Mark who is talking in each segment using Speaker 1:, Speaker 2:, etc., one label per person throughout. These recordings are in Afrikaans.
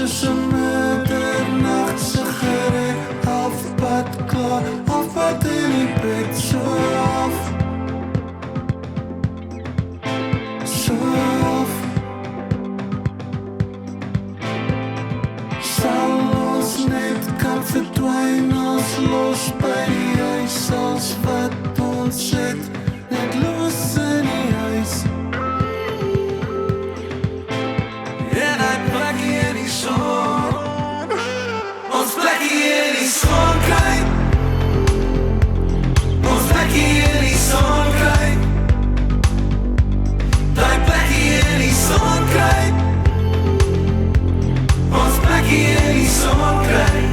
Speaker 1: tussen middernacht, sigaret, halfpad klaar, halfpad in die bed, so af. So af. Sal ons net kan verdwyn als los by die huis, als wat ons het, net los in die huis. En hy plekkie in die son, ons plekkie in die son kry. Ons plekkie in die son kry. Die plekkie in die son kry. Ons plekkie in die son kry.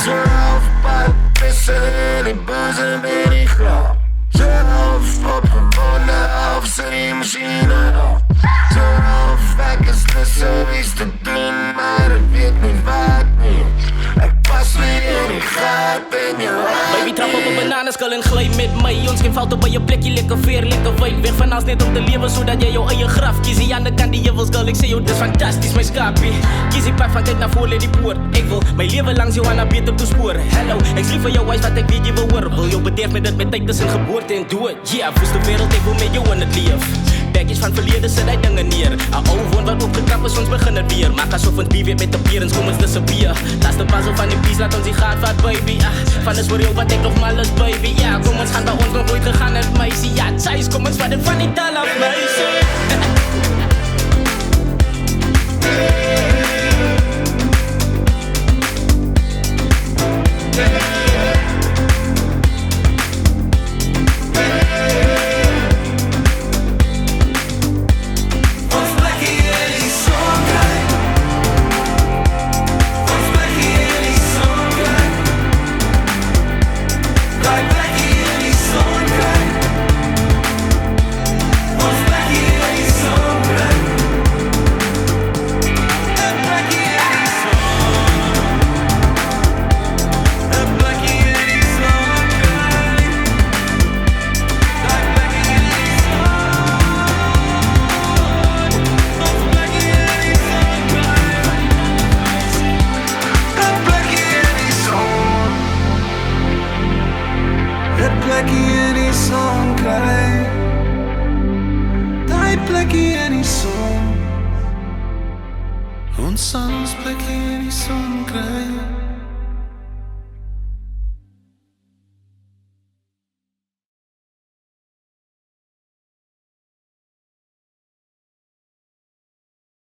Speaker 1: Zelf pad pissen in die boezem in die graf. Zelf opgewonden af zijn die machine af. Zelf weg is tussen iets te doen, maar ik weet niet wat niet. Ik pas niet in die gat in je hand.
Speaker 2: Baby, trap op een bananenskal en glij met mij. Ons geen fouten bij je plekje, lekker veer, lekker wijk. Weg van alles net om te leven, zodat jij jouw eigen graf kies. Aan de kant die je wil, girl, ik zeg jou, dit is fantastisch, mijn skapie. Kies ik pak van kijk naar voren, die poort. Ik wil mijn leven langs jou aan naar beter toesporen. Hello, ik zie van jou wijs wat ik weet je wil horen. Wil jou bederf met het met tijd tussen geboorte en doe het. Yeah, voest de wereld, ik wil met jou aan het lief. Baggage van verleden, zet hij dingen neer. Een oude woord wat opgetrapt is, ons beginnen weer. Maak alsof ons bier weer met de parents, kom ons disappear. Laatste puzzel van die piece, laat ons die gaat wat baby. Van is voor jou wat ik nog mal is baby. Ja, kom ons gaan bij ons nog nooit gegaan het meisje. Ja, thuis, kom ons wat van die taal af meisje.
Speaker 1: Plekkie in die son kry. Die plekkie in die son. Ons sal ons plekkie in die son